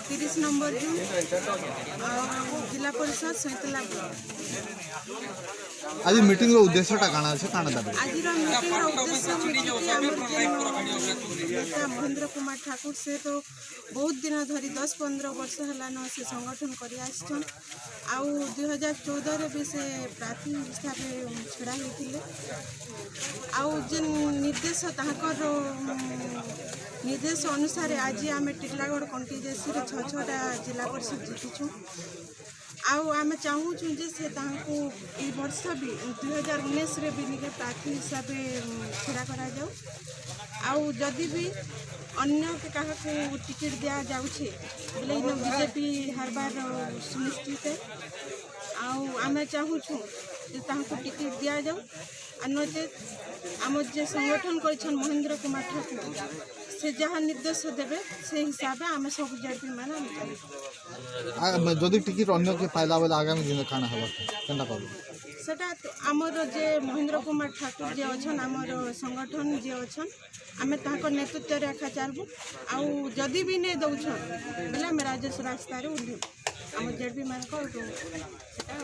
30 number जून जिला परिषद सैतला। आज मीटिंग रो उद्देश्य काना अछि काना दाबी आज मीटिंग रो उद्देश्य नेता महेंद्र कुमार ठाकुर से तो बहुत दिन धरी 10-15 वर्ष हलान से संगठन करि आछन। आउ 2014 रे भी से प्रार्थी हिसाब छड़ा होइतिले। आउ जे निर्देश ताकर निर्देश अनुसार आज आम टिटलागढ़ कंटीजेसी 6-6टा जिला परिषद जीतिछु। आउ आम चाहूँ जे से ई वर्ष भी 2019 रे भी निके प्रार्थी हिसाब छड़ा करा जाऊ। आउ जदि भी अन्य के कहा टिकट दिया जाउछे बोले इन बीजेपी हारबार सुनिश्चित है। आउ आम चाहूँ जे तांको टिकट दिया जाऊ। अन्यते आम जे संगठन कर महेंद्र कुमार ठाकुर से जहाँ निर्देश देवे से हिसाब आम सब जेडपी मान जदि टिकट अन्य के पाइला बेले आगामी दिन खाना हबा केनता कहबो सेटा आमर जे महेंद्र कुमार ठाकुर जे अछन आमर संगठन जे अछन आमे ताको नेतृत्व रे एका चालबू। आउ जदि भी ने दउछन बेले हम राजस्व रास्ता रे उल्लू आम जेडपी मान को सेटा